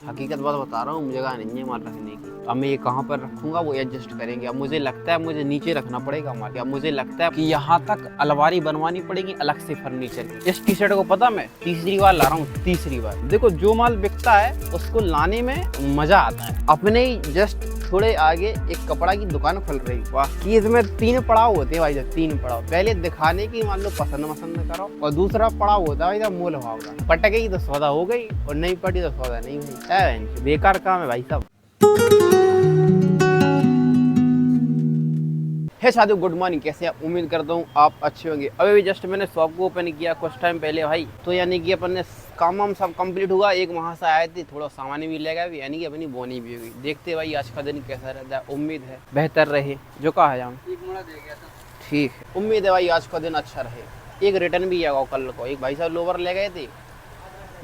हकीकत बात बता रहा हूँ, मुझे जगह नहीं है माल रखने की। अब मैं ये कहाँ पर रखूंगा वो एडजस्ट करेंगे। अब मुझे लगता है मुझे नीचे रखना पड़ेगा माल। अब मुझे लगता है कि यहाँ तक अलमारी बनवानी पड़ेगी अलग से फर्नीचर की। इस टी शर्ट को पता मैं तीसरी बार ला रहा हूँ, तीसरी बार। देखो जो माल बिकता है उसको लाने में मजा आता है। अपने ही जस्ट थोड़े आगे एक कपड़ा की दुकान खुल रही, वाह कि इसमें 3 पड़ाव होते हैं भाई साहब, 3 पड़ाव। पहले दिखाने की मान लो पसंद करो, और दूसरा पड़ाव होता है भाई साहब मोल भाव का। पट गई तो सौदा हो गई और नहीं पटी तो सौदा नहीं हुई। बेकार काम है भाई साहब। है साथियों, गुड मॉर्निंग। कैसे आप? उम्मीद करता हूँ आप अच्छे होंगे। अभी भी जस्ट मैंने शॉप को ओपन किया कुछ टाइम पहले भाई, तो यानी कि अपन ने काम सब कंप्लीट हुआ। एक वहाँ से आए थे, थोड़ा सामान भी ले गया, यानी कि अपनी बोनी भी हुई। देखते भाई आज का दिन कैसा रहता है। उम्मीद है बेहतर रहे। जो कहा है ठीक है, उम्मीद है भाई आज का दिन अच्छा रहे। एक रिटर्न भी आएगा कल को। एक भाई साहब लोवर ले गए थे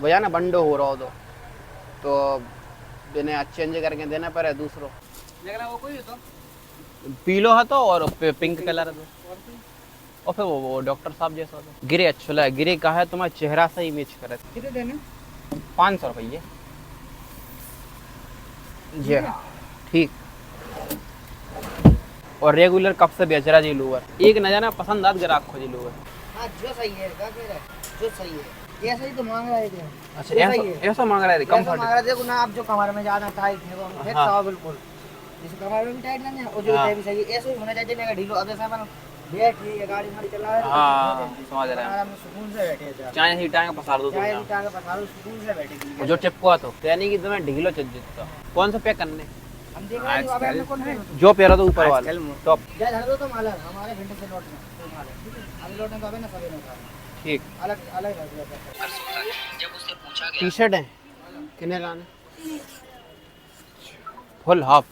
भैया ना, बंडो हो रहा हो तो देने चेंज करके देना पड़े दूसरों। वो कोई तो पीलो है तो और पिंक कलर है और फिर वो डॉक्टर साहब जैसा होता। गिरे अच्छा लगा। गिरे का है तुम्हारा चेहरा से इमेज करे। कितने देने? 500 रुपये जी हाँ, ठीक। और रेगुलर कब से बेच रहा जी लोअर? एक न जाना पसंद आत ग्राहक खोजी लोअर। हाँ जो सही है, जो सही है ऐसा ही तो मांग रहे थे। अच्छा ऐसा मांग रहे थे, कंफर्ट मांग रहे थे ना। आप जो कमर में ज्यादा टाइट है वो फिट था बिल्कुल, जैसे कमर में भी टाइट नहीं है और जो भी सही है ऐसे ही होना चाहिए। मैं ढीलो अब जैसे अपन बैठ के गाड़ी माड़ी चला रहे हैं, हाँ समझ रहे हैं। आराम से सुकून से बैठे थे। चाहे ही टांग पसार दो, चाहे टांगे पसारो, सुकून से बैठे। जो चिपका तो यानी कि तुम्हें ढीलो चल जाता। कौन सा पैक करने? हम देख रहे हैं अब हमने कौन है जो पैरा तो ऊपर वाला टॉप। जा धर दो तो माला हमारे घंटे से लौटना तो माला, ठीक है? अभी लौटने का ना सभी ना ठीक। अलग अलग रख दिया। जब उससे पूछा गया टी शर्ट है कितने लाने? फुल हाफ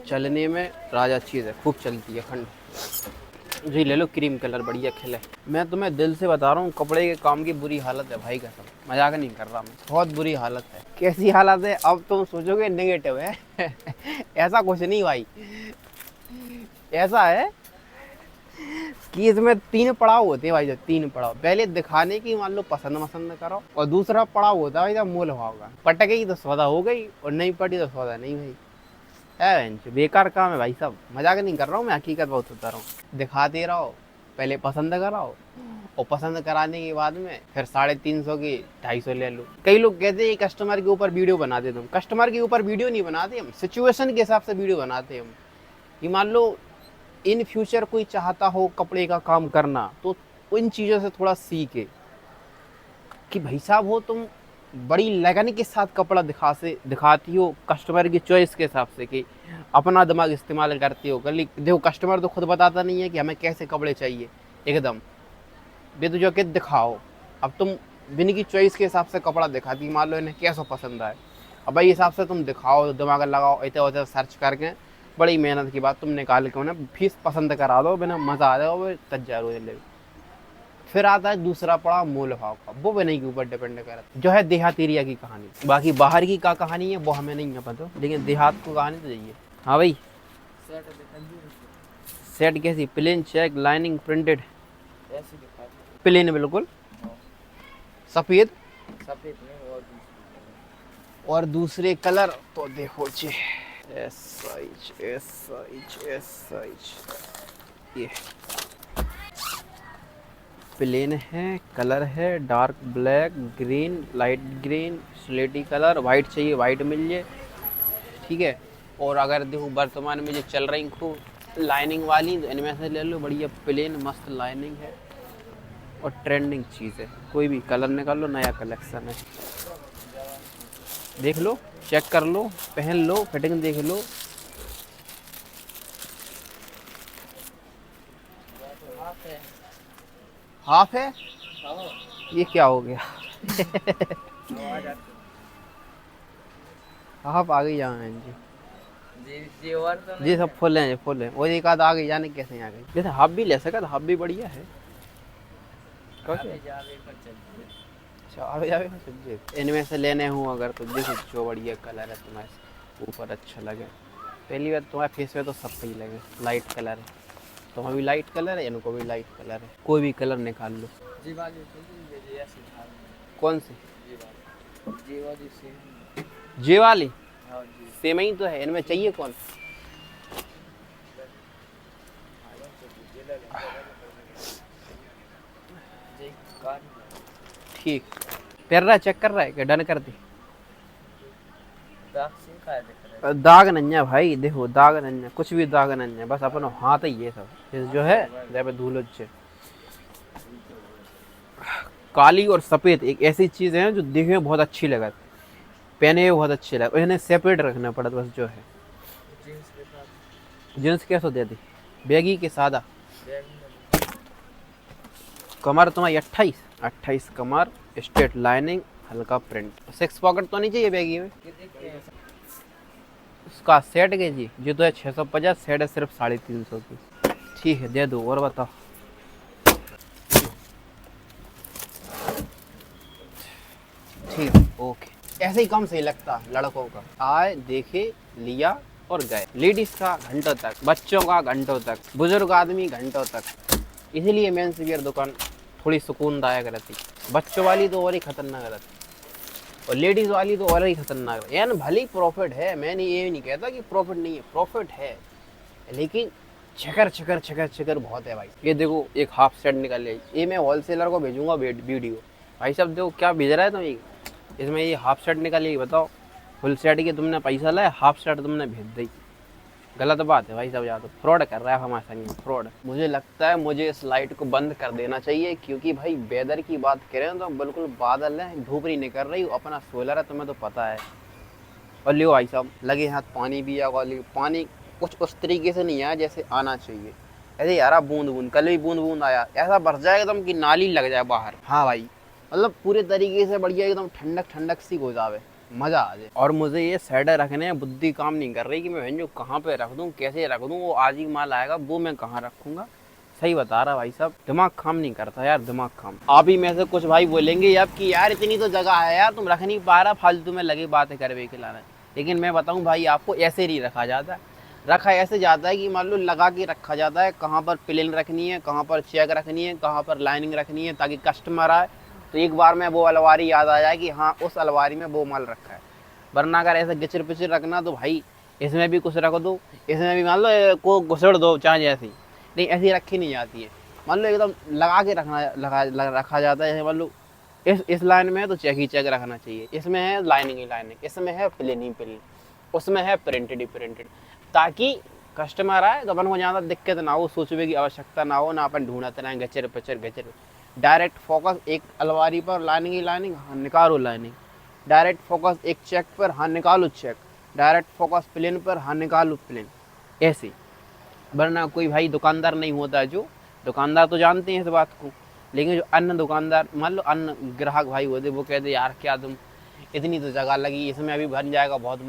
चलने में राजा चीज़ है, खूब चलती है खंड जी। ले लो क्रीम कलर, बढ़िया खिले। मैं तुम्हें दिल से बता रहा हूँ, कपड़े के काम की बुरी हालत है भाई कसम, मजाक नहीं कर रहा मैं। बहुत बुरी हालत है। कैसी हालत है अब तुम सोचोगे नेगेटिव है ऐसा कुछ नहीं भाई, ऐसा है कि इसमें 3 पड़ाव होते हैं भाई साहब, 3 पड़ाव। पहले दिखाने की मान लो पसंद करो, और दूसरा पड़ाव होता है भाई साहब मोल भाव का। पट गई तो सौदा हो गई और नहीं पटी तो सौदा नहीं हुई। बेकार काम है भाई साहब, मजाक नहीं कर रहा हूँ मैं, हकीकत बहुत बता रहा हूँ। दिखाते रहो, पहले पसंद कराओ, और पसंद कराने के बाद में फिर 350 की 250 ले लो। कई लोग कहते हैं कस्टमर के ऊपर वीडियो बनाते तुम। कस्टमर के ऊपर वीडियो नहीं बनाते हम, सिचुएशन के हिसाब से वीडियो बनाते हम। कि मान लो इन फ्यूचर कोई चाहता हो कपड़े का काम करना, तो उन चीज़ों से थोड़ा सीखे कि भाई साहब हो तुम बड़ी लगन के साथ कपड़ा दिखाती हो कस्टमर की चॉइस के हिसाब से, कि अपना दिमाग इस्तेमाल करती हो। कल देखो कस्टमर तो खुद बताता नहीं है कि हमें कैसे कपड़े चाहिए, एकदम बेतुजो के दिखाओ। अब तुम बिन की चॉइस के हिसाब से कपड़ा दिखाती, मान लो इन्हें कैसा पसंद आए, अब भाई हिसाब से तुम दिखाओ, दिमाग लगाओ, इधर उधर सर्च करके बड़ी मेहनत की बात तुम निकाल के उन्हें फीस पसंद करा दो, बिना मज़ा आ जाओ वो तज्जार ले। फिर आता है दूसरा पड़ा मोल भाव का, वो बने के ऊपर डिपेंड करता है, जो है देहात एरिया की कहानी। बाकी बाहर की क्या कहानी है वो हमें नहीं है पता, लेकिन देहात को कहानी तो चाहिए। हाँ भाई सेट कैसी? Plain, check, lining, printed? Plain बिल्कुल सफ़ेद और दूसरे कलर तो देखो चे एस साइज ये प्लेन है, कलर है dark black, green, light green, स्लेटी कलर, वाइट चाहिए वाइट मिल जाए, ठीक है। और अगर देखो वर्तमान में जो चल रही खूब लाइनिंग वाली, तो इनमें से ले लो, बढ़िया प्लेन मस्त लाइनिंग है और ट्रेंडिंग चीज़ है। कोई भी कलर निकाल लो, नया कलेक्शन है, देख लो, चेक कर लो, पहन लो, फिटिंग देख लो। हाफ है ये क्या हो गया हाफ आ गई यहाँ जी सब फुल हैं, फुल है। और एक आध आ गई, जाने कैसे आ गई। जैसे हाफ भी ले सका, हाफ भी बढ़िया है। इनमें से लेने हूँ अगर तो देखो जो बढ़िया कलर है तुम्हारे ऊपर अच्छा लगे। पहली बार तुम्हारे फेस पे तो सब सही लगे, लाइट कलर है, तुम्हें भी लाइट कलर है, इनको भी लाइट कलर है, कोई भी कलर निकाल लो। कौन सी? जे वाली हाँ जी। सेम ही तो है, इनमें चाहिए कौन? ठीक, कर रहा है, चेक कर रहा है, क्या डन कर दी? दाग नहीं है भाई, देखो दाग नहीं है, कुछ भी दाग नहीं है, बस अपनो हाथ ही ये सब ये जो है जब धूल से। काली और सफेद एक ऐसी चीज है जो देखने में बहुत अच्छी लगे, पहने हुए बहुत अच्छी लगे, इन्हें सेपरेट रखना पड़ा बस जो है। जींस कैसे दे दी? बैगी के सादा? कमर तुम्हारी 28 कमर, स्ट्रेट लाइनिंग, हल्का प्रिंट, 6 पॉकेट तो नहीं चाहिए बैगी में? उसका सेट के जी जो तो है 650, सेट है सिर्फ 350 की। ठीक है दे दो, और बताओ। ठीक, ओके, ऐसे ही कम सही लगता लड़कों का, आए देखे लिया और गए। लेडीज का घंटों तक, बच्चों का घंटों तक, बुजुर्ग आदमी घंटों तक। इसीलिए मेंस वियर दुकान थोड़ी सुकूनदायक रहती। बच्चों वाली तो और ही खतरनाक रहती, और लेडीज वाली तो और ही खतरनाक रहती। यानी भले ही प्रॉफिट है, मैं नहीं ये नहीं कहता कि प्रॉफिट नहीं है, प्रॉफिट है, लेकिन छकर छकर छकर छकर बहुत है भाई। ये देखो एक हाफ सेट निकल आई, ये मैं होलसेलर को भेजूंगा वीडियो। भाई साहब देखो क्या भेज रहा है तुम, ये इसमें ये हाफ सेट निकल आई, बताओ फुल सेट के तुमने पैसा लाया, हाफ सेट तुमने भेज दी। गलत बात है भाई साहब, या तो फ्रॉड कर रहा है हमारे संग में, फ्रॉड। मुझे लगता है मुझे इस लाइट को बंद कर देना चाहिए, क्योंकि भाई वेदर की बात करें तो बिल्कुल बादल है, धूप नहीं निकल रही, अपना सोलर है, तुम्हें तो पता है। और लियो भाई साहब लगे हाथ पानी भी आगा, पानी कुछ उस तरीके से नहीं आया जैसे आना चाहिए। ऐसे यार बूंद बूंद, कल भी बूंद बूंद आया, ऐसा बरस जाएगा एकदम कि नाली लग जाए बाहर। हाँ भाई, मतलब पूरे तरीके से बढ़िया एकदम ठंडक ठंडक सी हो जावे, मजा आ जाए। और मुझे ये साइड रखने में बुद्धि काम नहीं कर रही कि मैं जो कहाँ पे रख दूँ, कैसे रख दूँ, वो आज ही माल आएगा वो मैं कहाँ रखूँगा। सही बता रहा भाई साहब, दिमाग काम नहीं करता यार, दिमाग काम। आप ही में से कुछ भाई बोलेंगे अब कि यार इतनी तो जगह है यार, तुम रख नहीं पा रहा, फालतू में लगे बातें करवे के लाना। लेकिन मैं बताऊँ भाई आपको, ऐसे नहीं रखा जाता। रखा ऐसे जाता है कि मान लो लगा के रखा जाता है, कहाँ पर प्लेन रखनी है, कहाँ पर चेक रखनी है, कहाँ पर लाइनिंग रखनी है, ताकि कस्टमर आए तो एक बार में वो अलमारी याद आ जाए कि हाँ उस अलमारी में वो माल रखा है। वरना अगर ऐसे गिचर पिचर रखना तो भाई इसमें भी कुछ रख दो, इसमें भी मान लो को घुसड़ दो चाहे जैसी, नहीं ऐसी रखी नहीं जाती है। मान लो एकदम लगा के रखा जाता है। मान लो इस लाइन में है तो चेक ही चेक रखना चाहिए, इसमें है लाइनिंग ही लाइनिंग, इसमें है प्लेन ही प्लेन, उसमें है प्रिंटेड ही प्रिंटेड, ताकि कस्टमर आए तो अपन को ज़्यादा दिक्कत ना हो, सोचने की आवश्यकता ना हो, ना अपन ढूंढते रहें गचर पचर गचर। डायरेक्ट फोकस एक अलमारी पर, लाइनिंग ही लाइनिंग, हाँ निकालो लाइनिंग। डायरेक्ट फोकस एक चेक पर, हाँ निकालो चेक। डायरेक्ट फोकस प्लेन पर, हाँ निकालो प्लेन, ऐसे। वरना कोई भाई दुकानदार नहीं होता है, जो दुकानदार तो जानते हैं इस बात को, लेकिन जो अन्य दुकानदार मान लो अन्य ग्राहक भाई होते, वो कहते यार क्या तुम, इतनी तो जगह लगी, इसमें अभी बन जाएगा बहुत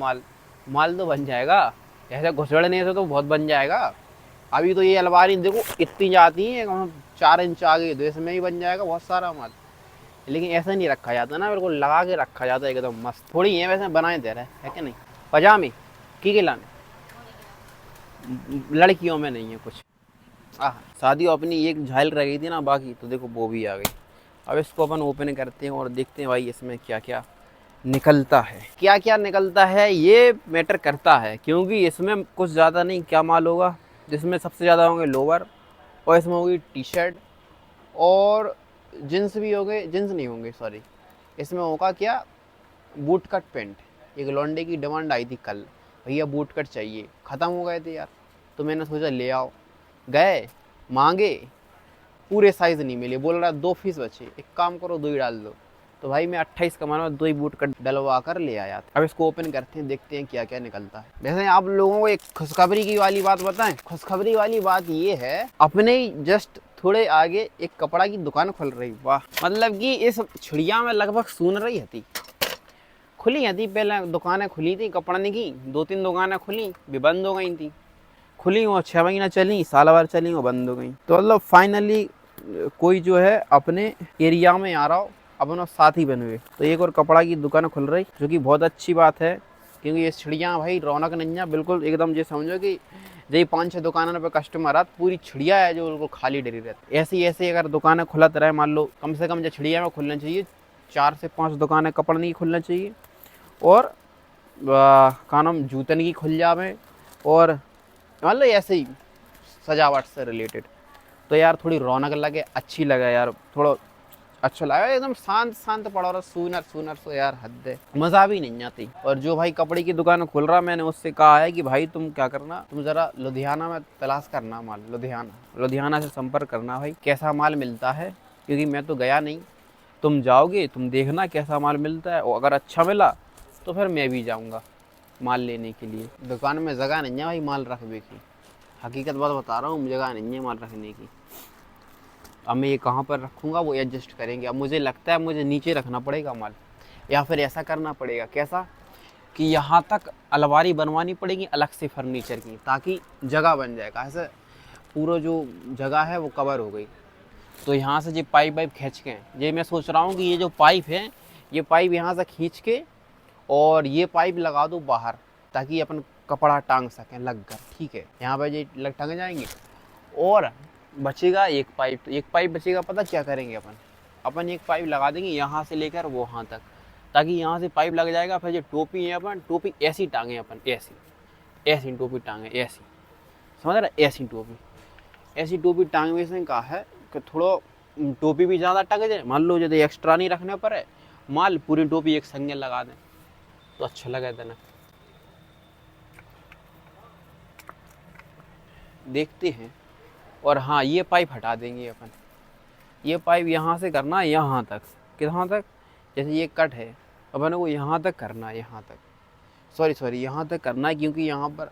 माल तो बन जाएगा, ऐसे घुसड़ने से तो बहुत बन जाएगा। अभी तो ये अलमारी देखो इतनी जाती है, 4 इंच आगे, तो इसमें ही बन जाएगा बहुत सारा माल। लेकिन ऐसा नहीं रखा जाता ना, बिल्कुल लगा के रखा जाता है एकदम मस्त। थोड़ी है वैसे बनाए दे रहे है कि नहीं। पजामे की लाने लड़कियों में नहीं है कुछ। शादी अपनी एक झाइल रह गई थी ना, बाकी तो देखो वो भी आ गई। अब इसको अपन ओपन करते हैं और देखते हैं भाई इसमें क्या क्या निकलता है। क्या क्या निकलता है ये मैटर करता है, क्योंकि इसमें कुछ ज़्यादा नहीं, क्या माल होगा, जिसमें सबसे ज़्यादा होंगे लोअर, और इसमें होगी टी शर्ट, और जींस भी होंगे, जींस नहीं होंगे सॉरी, इसमें होगा क्या, बूट कट पैंट। एक लौंडे की डिमांड आई थी कल, भैया बूट कट चाहिए, ख़त्म हो गए थे यार, तो मैंने सोचा ले आओ। गए मांगे, पूरे साइज़ नहीं मिले, बोल रहा 2 पीस बचे, एक काम करो 2 ही डाल दो। तो भाई मैं 28 कमाना में 2 ही बूट कट डलवा कर ले आया था। अब इसको ओपन करते हैं, देखते हैं क्या क्या निकलता है। वैसे आप लोगों को एक खुशखबरी की वाली बात बताएं। खुशखबरी वाली बात ये है, अपने ही जस्ट थोड़े आगे एक कपड़ा की दुकान खुल रही। वाह, मतलब कि इस छिड़िया में लगभग सुन रही थी, खुली थी पहले दुकानें खुली थी कपड़े की, 2-3 दुकानें खुली भी बंद हो गई थी, खुली वो 6 महीना चली, साल भर चली, वो बंद हो गई। तो मतलब फाइनली कोई जो है अपने एरिया में आ रहा हो, अपना साथी बने हुए, तो एक और कपड़ा की दुकान खुल रही, जो कि बहुत अच्छी बात है, क्योंकि ये छिड़ियाँ भाई रौनक नहीं है बिल्कुल एकदम, ये समझो कि यही 5-6 दुकानों पे कस्टमर आते, पूरी छिड़िया है जो बिल्कुल खाली डरी रहती। ऐसी अगर दुकानें खुलत रहे, मान लो कम से कम जो छिड़िया में खुलना चाहिए 4 से 5 दुकानें कपड़े की खुलना चाहिए, और का नाम जूतन की खुल जावे, और मान लो ऐसे ही सजावट से रिलेटेड, तो यार थोड़ी रौनक लगे, अच्छी लगे यार, थोड़ा अच्छा लगा। एकदम शांत शांत पड़ा रहा, सूनर सूनर सो यार हद है, मज़ा भी नहीं आती। और जो भाई कपड़े की दुकान खोल रहा, मैंने उससे कहा है कि भाई तुम क्या करना, तुम ज़रा लुधियाना में तलाश करना माल, लुधियाना से संपर्क करना भाई, कैसा माल मिलता है, क्योंकि मैं तो गया नहीं। तुम जाओगे, तुम देखना कैसा माल मिलता है, और अगर अच्छा मिला तो फिर मैं भी जाऊँगा माल लेने के लिए। दुकान में जगह नहीं है भाई माल रखने की, हकीकत बात बता रहा हूँ, जगह नहीं है माल रखने की। अब मैं ये कहाँ पर रखूँगा वो एडजस्ट करेंगे। अब मुझे लगता है मुझे नीचे रखना पड़ेगा माल, या फिर ऐसा करना पड़ेगा, कैसा कि यहाँ तक अलमारी बनवानी पड़ेगी अलग से फर्नीचर की, ताकि जगह बन जाएगा। ऐसे पूरा जो जगह है वो कवर हो गई, तो यहाँ से ये पाइप वाइप खींच के, ये मैं सोच रहा हूँ कि ये जो पाइप है, ये पाइप यहाँ से खींच के और ये पाइप लगा दूँ बाहर, ताकि अपन कपड़ा टांग सकें लग कर, ठीक है। यहाँ पर ये लग टांगे जाएंगे, और बचेगा एक पाइप, तो एक पाइप बचेगा, पता क्या करेंगे अपन एक पाइप लगा देंगे यहाँ से लेकर वहाँ तक, ताकि यहाँ से पाइप लग जाएगा। फिर जो टोपी है अपन, टोपी ऐसी टांगे अपन, ऐसी टोपी टांगे, ऐसी, समझ रहा, ऐसी टोपी टांगने से कहा है कि थोड़ा टोपी भी ज़्यादा टंग जाए, मान लो यदि एक्स्ट्रा नहीं रखने पर है माल, पूरी टोपी एक संगे लगा दें तो अच्छा लगे देना। देखते हैं। और हाँ, ये पाइप हटा देंगे अपन, ये पाइप यहाँ से करना है यहाँ तक, कहाँ तक, जैसे ये कट है अपन को यहाँ तक करना है, यहाँ तक, सॉरी यहाँ तक करना है, क्योंकि यहाँ पर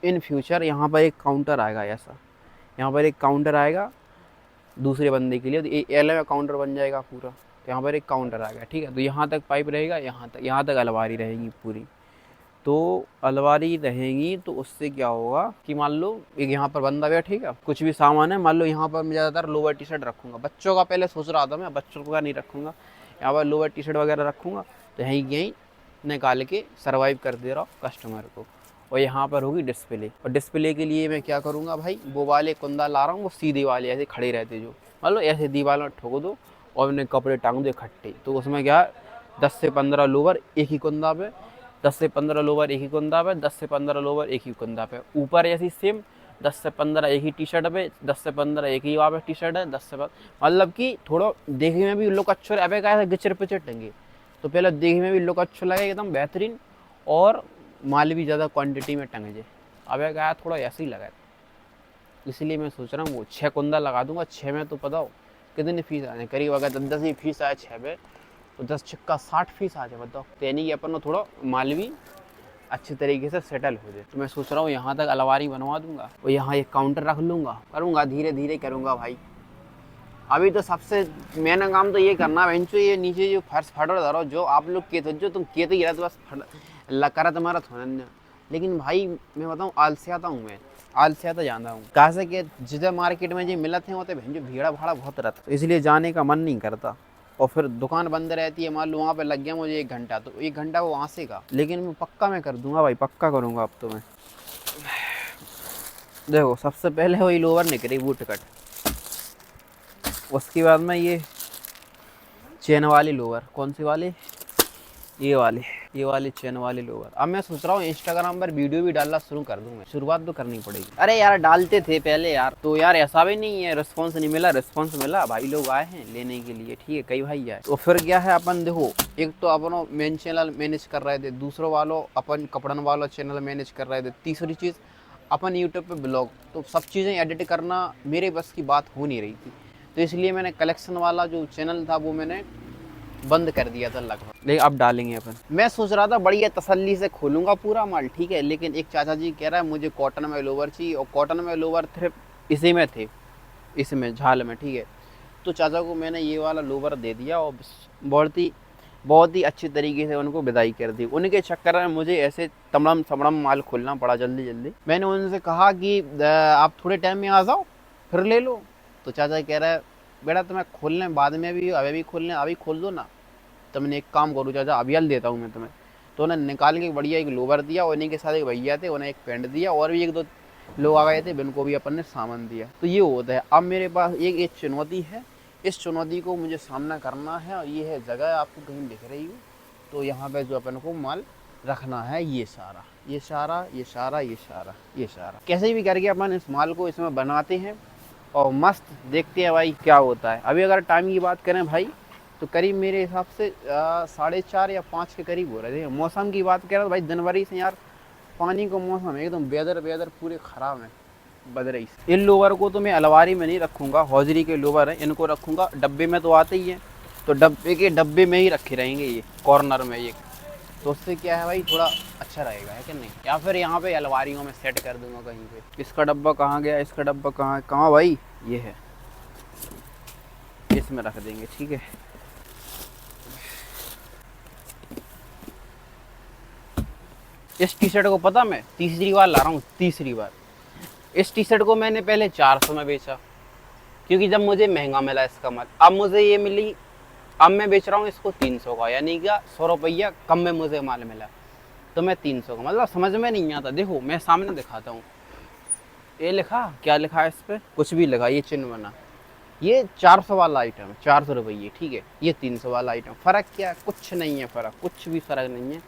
इन फ्यूचर यहाँ पर एक काउंटर आएगा, ऐसा यहाँ पर एक काउंटर आएगा दूसरे बंदे के लिए, तो ये एल में काउंटर बन जाएगा पूरा, तो यहाँ पर एक काउंटर आएगा, ठीक है। तो यहाँ तक पाइप रहेगा, यहाँ तक अलमारी रहेगी पूरी। तो अलमारी रहेगी तो उससे क्या होगा कि मान लो एक यहाँ पर बंदा बैठेगा, कुछ भी सामान है, मान लो यहाँ पर मैं ज़्यादातर लोअर टी शर्ट रखूँगा, बच्चों का पहले सोच रहा था मैं, बच्चों का नहीं रखूँगा, यहाँ पर लोअर टी शर्ट वगैरह रखूँगा, तो यहीं निकाल के सर्वाइव कर दे रहा हूँ कस्टमर को। और यहाँ पर होगी डिस्प्ले, और डिस्प्ले के लिए मैं क्या करूँगा भाई, वो वाले कुंदा ला रहा हूँ, वो सीधे वाले ऐसे खड़े रहते जो, मान लो ऐसे दीवार में ठोक दो और उन्हें कपड़े टांग दो इकट्ठे, तो उसमें क्या 10 से 15 लोअर एक ही कुंदा पे, 10 से 15 लोअर एक ही कुंदा पे, 10 से 15 लोअर एक ही कुंदा पे, ऊपर ऐसी सेम 10 से 15 एक ही टी शर्ट पे, 10 से 15 एक ही वहाँ पे टी शर्ट है, 10 से 15, मतलब कि थोड़ा देखने में भी लुक अच्छा रहे। अबे क्या गिचर पिचर टंगे, तो पहले देखने में भी लुक अच्छा लगे एकदम बेहतरीन, और माल भी ज़्यादा क्वांटिटी में टंगे जाए। अबे क्या थोड़ा ऐसे ही लगा, इसलिए मैं सोच रहा हूँ वो 6 कुंदा लगा दूंगा। 6 में तो पता हो कितनी फीस आ जाए, करीब अगर 10 ही फीस आए 6 में, तो 10 छक्का 60 फीस आ जाए, बताओ। तो यानी कि अपन को थोड़ा माल भी अच्छे तरीके से सेटल हो जाए। तो मैं सोच रहा हूँ यहाँ तक अलमारी बनवा दूंगा, और यहाँ एक काउंटर रख लूँगा, करूँगा धीरे धीरे करूँगा भाई। अभी तो सबसे मेन काम तो ये करना है, ये नीचे जो फर्श फटो धरो, जो आप लोग कहते जो तुम कहते ही रहते बस करा तुम्हारा थोड़ा। लेकिन भाई मैं बताऊँ आलसियाता हूँ, मैं आलसियाता जानता हूँ, कहा से कि जिधर मार्केट में जो मिलत हैं होते भैंजो भीड़ा भाड़ा बहुत रहता, इसलिए जाने का मन नहीं करता। और फिर दुकान बंद रहती है, मान लो वहाँ पे लग गया मुझे 1 घंटा, तो 1 घंटा वो वहाँ से का, लेकिन मैं पक्का मैं कर दूंगा भाई, पक्का करूँगा। अब तो मैं देखो सबसे पहले वही लोअर निकली बूट कट, उसके बाद में ये चेन वाली लोअर, कौन सी वाली, ये वाली चेन वाली लोअर। अब मैं सोच रहा हूँ इंस्टाग्राम पर वीडियो भी डालना शुरू कर दूँ मैं, शुरुआत तो करनी पड़ेगी। अरे यार डालते थे पहले यार, तो यार ऐसा भी नहीं है रिस्पॉन्स नहीं मिला, रिस्पॉन्स मिला, भाई लोग आए हैं लेने के लिए, ठीक है, कई भाई आए। तो फिर क्या है, अपन देखो एक तो अपन मेन चैनल मैनेज कर रहे थे, दूसरों वालों अपन कपड़न वाला चैनल मैनेज कर रहे थे, तीसरी चीज़ अपन यूट्यूब पर ब्लॉग, तो सब चीज़ें एडिट करना मेरे बस की बात हो नहीं रही थी। तो इसलिए मैंने कलेक्शन वाला जो चैनल था वो मैंने बंद कर दिया था लगभग, लेकिन अब डालेंगे अपन। मैं सोच रहा था बढ़िया तसल्ली से खोलूंगा पूरा माल, ठीक है, लेकिन एक चाचा जी कह रहा है मुझे कॉटन में लोअर चाहिए, और कॉटन में लोअर सिर्फ इसी में थे, इसमें झाल में, ठीक है। तो चाचा को मैंने ये वाला लोअर दे दिया, और बहुत ही अच्छी तरीके से उनको विदाई कर दी। उनके चक्कर में मुझे ऐसे तमड़म समड़म माल खोलना पड़ा जल्दी। मैंने उनसे कहा कि आप थोड़े टाइम में आ जाओ फिर ले लो। तो चाचा कह रहा है बेटा तुम्हें खोलने बाद में भी, अभी भी खोलने, अभी खोल दो ना। तो मैंने एक काम करूँ चाचा, अभी हल देता हूँ मैं तुम्हें। तो उन्हें निकाल के बढ़िया एक लोअर दिया, और इन्हीं के साथ एक भैया थे, उन्हें एक पैंट दिया, और भी 1-2 लोग आ गए थे, उनको भी अपन ने सामान दिया। तो ये होता है। अब मेरे पास एक चुनौती है इस चुनौती को मुझे सामना करना है और ये है जगह आपको कहीं दिख रही हो, तो यहाँ पे जो अपन को माल रखना है ये सारा ये सारा ये सारा ये सारा ये सारा कैसे भी करके अपन इस माल को इसमें बनाते हैं और मस्त देखते हैं भाई क्या होता है। अभी अगर टाइम की बात करें भाई तो करीब मेरे हिसाब से 4:30 या 5 के करीब हो रहे थे। मौसम की बात करें तो भाई जनवरी से यार पानी का मौसम है एकदम, वेदर पूरे ख़राब है बदरई से। इन लोवर को तो मैं अलमारी में नहीं रखूँगा, हौजरी के लोवर हैं, इनको रखूँगा डब्बे में, तो आते ही हैं तो डब्बे में ही रखे रहेंगे ये कॉर्नर में ये, तो उससे क्या है भाई थोड़ा अच्छा रहेगा है कि नहीं। या फिर यहाँ पे अलमारियों में सेट कर दूंगा कहीं पे। इसका डब्बा कहाँ गया, इसका डब्बा कहाँ भाई, ये है, इसमें रख देंगे ठीक है। इस टी शर्ट को पता मैं तीसरी बार ला रहा हूँ, तीसरी बार। इस टी शर्ट को मैंने पहले 400 में बेचा क्योंकि जब मुझे महंगा मिला इसका माल, अब मुझे ये मिली, अब मैं बेच रहा हूँ इसको 300 का, यानी कि 100 रुपया कम में मुझे माल मिला तो मैं 300 का, मतलब समझ में नहीं आता। देखो मैं सामने दिखाता हूँ, ये लिखा, क्या लिखा है इस पर, कुछ भी लिखा, ये चिन्ह बना, ये 400 वाला आइटम है, 400 रुपये ठीक है, ये 300 वाला आइटम। फ़र्क क्या है, कुछ नहीं है फ़र्क, कुछ भी फ़र्क नहीं है,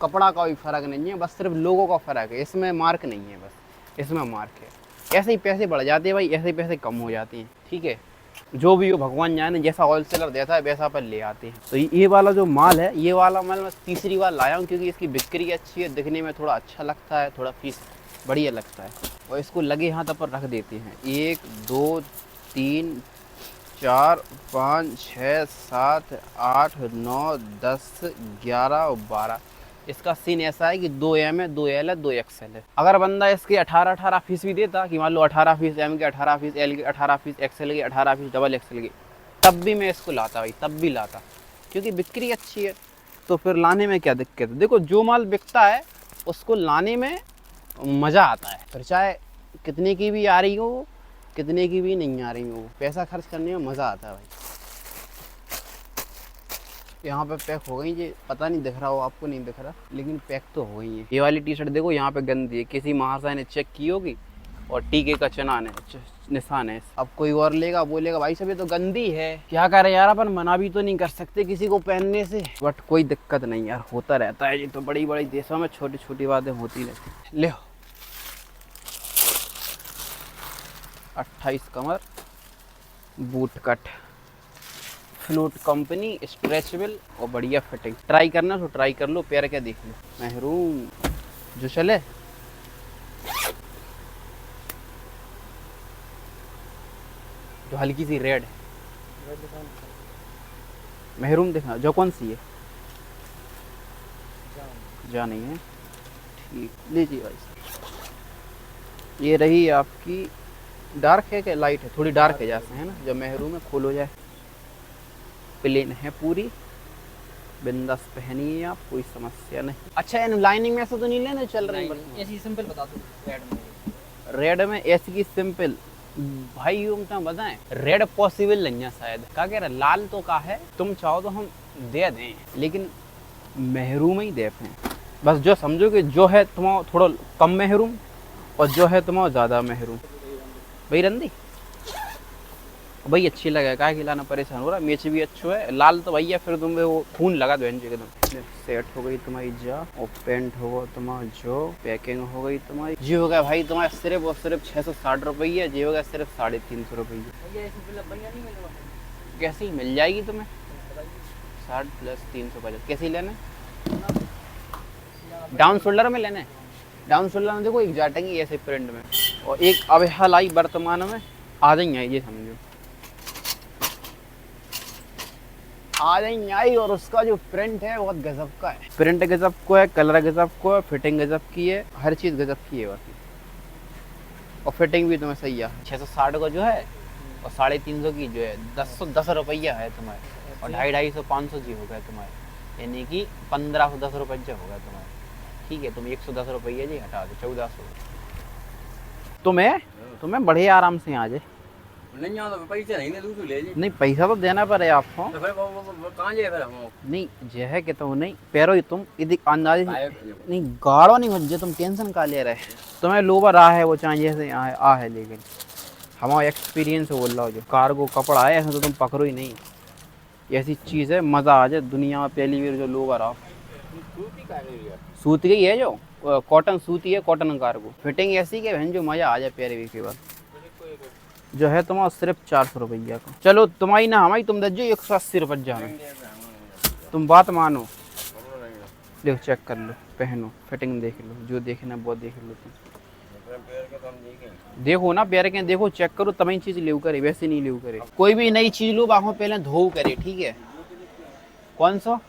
कपड़ा का भी फ़र्क नहीं है, बस सिर्फ लोगों का फ़र्क है, इसमें मार्क नहीं है, बस इसमें मार्क है। ऐसे ही पैसे बढ़ जाते हैं भाई, ऐसे ही पैसे कम हो जाते हैं ठीक है। जो भी हो भगवान जाने, जैसा होलसेलर देता है वैसा पर ले आते हैं। तो ये वाला जो माल है, ये वाला माल मैं तीसरी बार लाया हूँ क्योंकि इसकी बिक्री अच्छी है, दिखने में थोड़ा अच्छा लगता है, थोड़ा पीस बढ़िया लगता है, और इसको लगे हाथ पर रख देते हैं। 1 2 3 4 5 6 7 8 9 10 11 और 12। इसका सीन ऐसा है कि 2 M है, 2 L है, 2 XL है। अगर बंदा इसके 18 पीस भी देता कि मान लो 18 पीस M के, 18 पीस L के, 18 पीस XL के, 18 पीस डबल XL के, तब भी मैं इसको लाता भाई, तब भी लाता क्योंकि बिक्री अच्छी है। तो फिर लाने में क्या दिक्कत है। देखो जो माल बिकता है उसको लाने में मज़ा आता है, फिर चाहे कितने की भी आ रही हो, कितने की भी नहीं आ रही हो, पैसा खर्च करने में मज़ा आता है भाई। यहाँ पे पैक हो गई, ये पता नहीं दिख रहा हो आपको, नहीं दिख रहा लेकिन पैक तो हो गई है। ये वाली टी शर्ट देखो यहाँ पे गंदी है, किसी महाशय ने चेक की होगी और टीके का निशान है। अब कोई और लेगा, बोलेगा भाई साहब ये तो गंदी है, क्या करें यार, अपन मना भी तो नहीं कर सकते किसी को पहनने से, बट कोई दिक्कत नहीं यार, होता रहता है। ये तो बड़ी बड़ी देशों में छोटी छोटी बातें होती रहती। ले 28 कमर, boot cut, flute company, stretchable और बढ़िया फिटिंग। ट्राई करना तो ट्राई कर लो, पैर क्या देख लो। महरून जो चले, जो हल्की सी रेड है, महरून देखना, जो कौन सी है, जा नहीं है ठीक, लीजिए भाई। ये रही आपकी, डार्क है क्या लाइट है, थोड़ी डार्क है जैसे है ना, जब महरून में खोल हो जाए। प्लेन है पूरी, बिंदास पहनिए आप, कोई समस्या नहीं। अच्छा इन लाइनिंग में ऐसा तो नहीं लेने चल रही है, ऐसी सिंपल बता दो। रेड में ऐसी की सिंपल भाई, तुम बताएं रेड पॉसिबल नहीं है शायद, क्या कह रहे, लाल तो का है, तुम चाहो तो हम दे दें लेकिन महरूम ही दे पाए, बस जो समझो कि जो है तुम्हारा थोड़ा कम महरूम और जो है तुम्हारा ज़्यादा महरूम। भाई रंदी भाई अच्छी लगे, क्या खिलाना परेशान हो रहा, मेच भी अच्छा है, लाल तो भैया फिर तुम्हें वो खून लगा दो एकदम। सेट हो गई तुम्हारी जा, और पेंट होगा तुम्हारा जो, पैकिंग हो गई तुम्हारी जी, हो गया भाई तुम्हारा सिर्फ और सिर्फ 660 रुपये, जी हो गया सिर्फ 350 रुपये। कैसी मिल जाएगी तुम्हें, 60 + 350, कैसी लेना, डाउन शोल्डर में लेना है, डाउन शोल्डर में देखो एक जाटेंगी ऐसे प्रिंट में, और एक अब हाल आई वर्तमान में आ जाएंगे, ये समझो आ जाएंगे आई, और उसका जो प्रिंट है बहुत गजब का है, प्रिंट गजब को है, कलर गजब को है, फिटिंग गजब की है, हर चीज़ गजब की है बाकी, और फिटिंग भी तुम्हें सही है। 660 का जो है और 350 की जो है 10 रुपया है तुम्हारे, और 250 500 जी हो गया तुम्हारे, यानी कि 1510 रुपये हो गया तुम्हारे, ठीक है। तुम 110 रुपये जी हटा दो, 1400। तुम्हें बढ़िया आराम से आ जाए, नहीं आता पैसे नहीं ले जी, नहीं पैसा तो देना पड़ेगा आपको, तो फिर वो कहाँ जाए फिर हम, नहीं जे है कि तुम नहीं पैरो ही तुम यदि अंदाजे नहीं गाढ़ो नहीं बजे, तुम टेंशन का ले रहे, तुम्हें लोबर आ है वो चाहे जैसे आ है, लेकिन हमारा एक्सपीरियंस बोल रहा हो, जो कार्गो कपड़ा है ऐसा तो तुम पकड़ो ही नहीं। ऐसी चीज़ है मज़ा आ जाए दुनिया में पहली बार जो लोवर आओ। सूती की है जो कॉटन सूती है, कॉटन कार्गो फिटिंग ऐसी के बहन जो मज़ा आ जाए प्यारे के बाद। जो है तुम्हारा सिर्फ 400 रुपया का। चलो तुम्हारी ना हमारी, तुम दे जो 180 रुपये जाने। तुम बात मानो, देखो चेक कर लो, पहनो, फिटिंग देख लो, जो देखना वो देख लो तुम। देखो ना प्यारे के, देखो चेक करो तब ही चीज़ लेव करे, वैसे नहीं लेव करे। कोई भी नई चीज़ लो बाहों पहले धो करे, ठीक है। कौन सा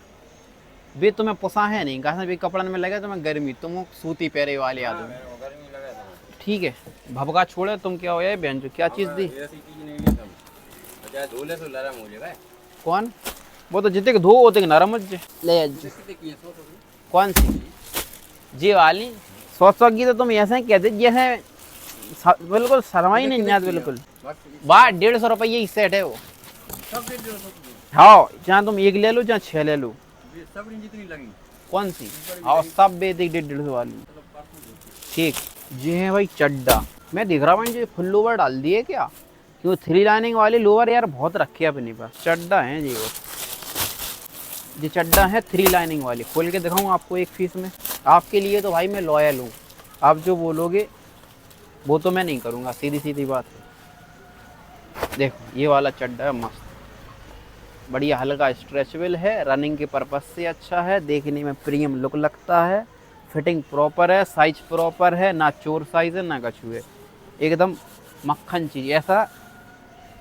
वे तुम्हें पोसा है नहीं, कहा भी कपड़न में लगे तुम्हें गर्मी, तुम सूती पैरे वाले आदमी, ठीक है। भबका छोड़े तुम क्या हो बहन जो क्या चीज़ दी। कौन वो तो जितने धो होते नरम ले। कौन सी जी वाली 100 की तो तुम ऐसे कहते जैसे बिल्कुल शर्मा ही नहीं याद बिल्कुल। बाहर 150 रुपये ही सेट है वो। हाँ जहाँ तुम एक ले लो चाहे 6 ले लो। जितनी लगी कौन सी हाँ सब बेच 150 वाली, ठीक। जी है भाई चड्डा, मैं दिख रहा हूँ जो फुल लोवर डाल दिए क्या, क्यों 3 लाइनिंग वाले लोवर यार बहुत रखे अपने पास। चड्डा है जी वो, ये चड्डा है 3 लाइनिंग वाली। खोल के दिखाऊँ आपको एक पीस में, आपके लिए तो भाई मैं लॉयल हूँ, आप जो बोलोगे वो तो मैं नहीं करूँगा, सीधी सीधी बात है। देखो ये वाला चड्डा है मस्त बढ़िया, हल्का स्ट्रेचेबल है, रनिंग के पर्पज से अच्छा है, देखने में प्रीमियम लुक लगता है, फिटिंग प्रॉपर है, साइज प्रॉपर है, ना चोर साइज है ना कछु है, एकदम मक्खन चीज़, ऐसा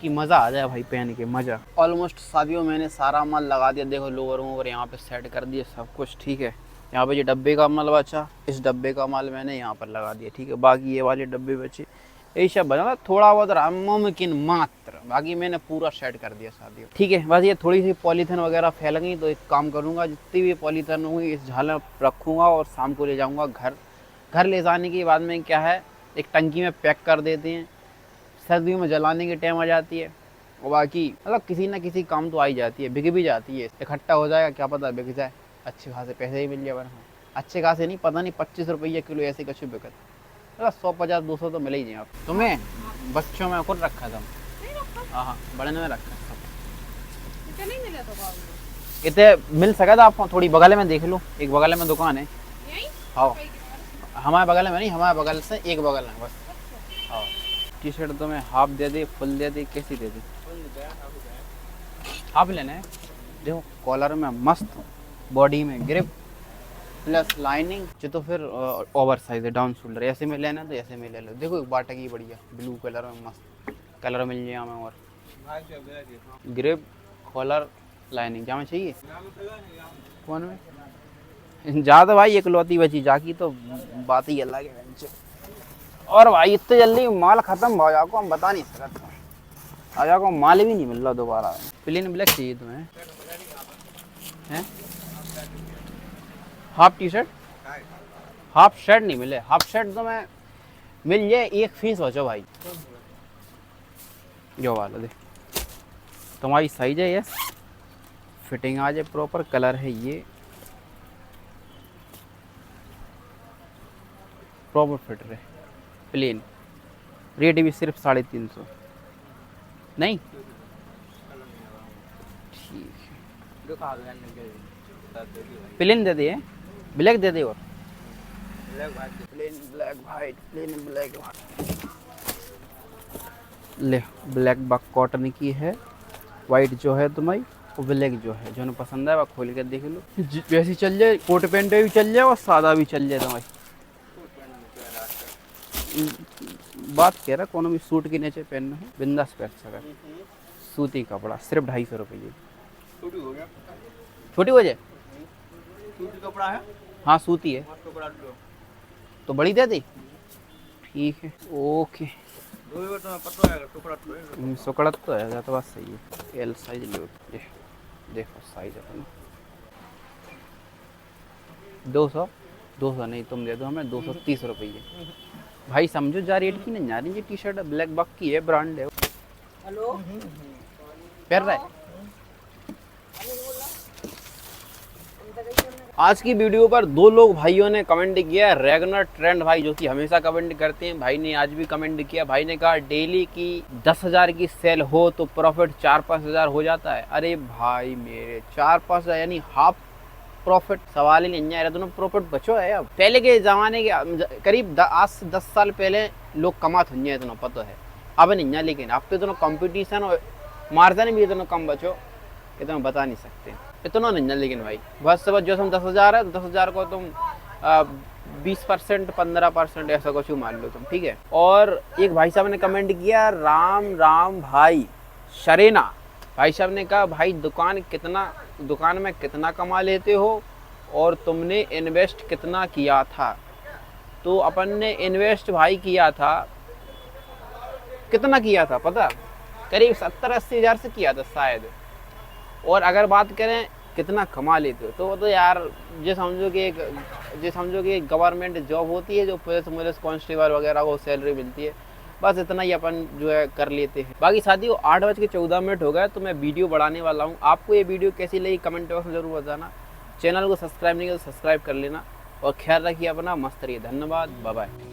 कि मज़ा आ जाए भाई पहन के मज़ा। ऑलमोस्ट शादियों में मैंने सारा माल लगा दिया, देखो लोअर वोवर यहाँ पे सेट कर दिए सब कुछ, ठीक है। यहाँ पे ये डब्बे का माल बचा, इस डब्बे का माल मैंने यहाँ पर लगा दिया, ठीक है। बाकी ये वाले डब्बे बचे, यही सब बना, थोड़ा बहुत रहा मुमकिन मात्र, बाकी मैंने पूरा सेट कर दिया शादी, ठीक है। बस ये थोड़ी सी पॉलीथीन वगैरह फैल गई तो एक काम करूँगा, जितनी भी पॉलीथीन हुई इस झालर रखूँगा और शाम को ले जाऊँगा घर। घर ले जाने के बाद में क्या है, एक टंकी में पैक कर देते हैं, सर्दियों में जलाने की टाइम आ जाती है, और बाकी मतलब किसी ना किसी काम तो आ ही जाती है, बिक भी जाती है, इकट्ठा हो जाएगा क्या पता बिक जाए, अच्छे खासे पैसे ही मिल जाए। अच्छे खासे नहीं, पता नहीं 25 रुपये किलो ऐसे कछु बिकत, मतलब 150-200 तो मिले ही नहीं। आप तुम्हें बच्चों में खुद रखा था, हाँ बड़े में रखा इतने मिल सका था आपको, थोड़ी बगल में देख लो, एक बगल में दुकान है। हाँ हमारे बगल में नहीं, हमारे बगल से एक बगल है बस। हाँ टी शर्ट तो मैं हाफ दे दी, फुल दे दी, कैसी दे दी? हाफ लेना है। देखो कॉलर में मस्त, बॉडी में ग्रिप प्लस लाइनिंग, जो तो फिर ओवर साइज है, डाउन शोल्डर, ऐसे में लेना तो ऐसे में ले लो। देखो एक बाटा की बढ़िया ब्लू कलर में मस्त कलर मिल जाए हमें, और ग्रिप कॉलर लाइनिंग क्या में चाहिए। कौन में ज़्यादा भाई इकलौती बची जाकी तो बात ही अलग है। और भाई इतने जल्दी माल ख़त्म हो जाओ, हम बता नहीं सकते, आ जाओ माल भी नहीं मिल रहा दोबारा। प्लेन ब्लैक चाहिए तुम्हें हैं? Half T shirt, half shirt नहीं मिले, हाफ शर्ट तो मैं मिल जाए, एक फीस बचो भाई। जो वाला दे तुम्हारी साइज है, ये फिटिंग आ जाए प्रॉपर, कलर है ये प्रॉपर फिट रहे, प्लेन, रेट भी सिर्फ 350 नहीं, ठीक है। प्लेन दे दिए, ब्लैक दे दे, और plain black white, plain black white ले। ब्लैक बक कॉटन की है, वाइट जो है तुम्हारी, और ब्लैक जो है, जो पसंद है वह खोल कर देख लो। वैसी चल जाए, कोट पैंट भी चल जाए और सादा भी चल जाए तुम्हारी। बात कह रहा कौन भी सूट के नीचे पहनना है बिंदास पहन सका, सूती कपड़ा सिर्फ 250 रुपये। छोटी हो जाए, सूती कपड़ा है, हाँ सूती है तो बड़ी दे दी, ठीक है ओके। सुकड़त तो है तो बात सही है। एल साइज लो, ये देखो साइज अपना 200 नहीं, तुम दे दो हमें 230 रुपये भाई, समझो जा रेट की नहीं जा रही। ये टी शर्ट ब्लैक बक की है, ब्रांड है। हेलो पहन रहा है आज की वीडियो पर 2 लोग भाइयों ने कमेंट किया, रेगनर ट्रेंड भाई जो कि हमेशा कमेंट करते हैं, भाई ने आज भी कमेंट किया। भाई ने कहा डेली की 10,000 की सेल हो तो प्रॉफिट 4-5 हज़ार हो जाता है। अरे भाई मेरे 4-5 हज़ार यानी हाफ प्रॉफिट, सवाल ही नहीं है। दोनों प्रॉफिट बचो है। अब पहले के ज़माने के करीब आज से 10 साल पहले लोग कमात हुए इतना पता है, अब नहीं है। लेकिन अब तो इतना कंपटीशन और मार्जिन भी इतना कम बचो, इतना बता नहीं सकते, इतना नहीं है। लेकिन भाई बस से बस जो तुम 10,000 है तो 10,000 को तुम 20% 15% ऐसा कुछ मान लो तुम, ठीक है। और एक भाई साहब ने कमेंट किया, राम राम भाई शरेना। भाई साहब ने कहा भाई दुकान में कितना कमा लेते हो और तुमने इन्वेस्ट कितना किया था। तो अपन ने इन्वेस्ट भाई किया था, कितना किया था पता, करीब 70-80 हज़ार से किया था शायद। और अगर बात करें कितना कमा लेते हो तो यार ये समझो कि एक गवर्नमेंट जॉब होती है जो पुलिस कांस्टेबल वगैरह को सैलरी मिलती है, बस इतना ही अपन जो है कर लेते हैं। बाकी साथियों 8:14 हो गए तो मैं वीडियो बढ़ाने वाला हूँ। आपको ये वीडियो कैसी लगी कमेंट बॉक्स में जरूर बताना। चैनल को सब्सक्राइब नहीं किया तो सब्सक्राइब कर लेना और ख्याल रखिए अपना, मस्त रहिए। धन्यवाद, बाय बाय।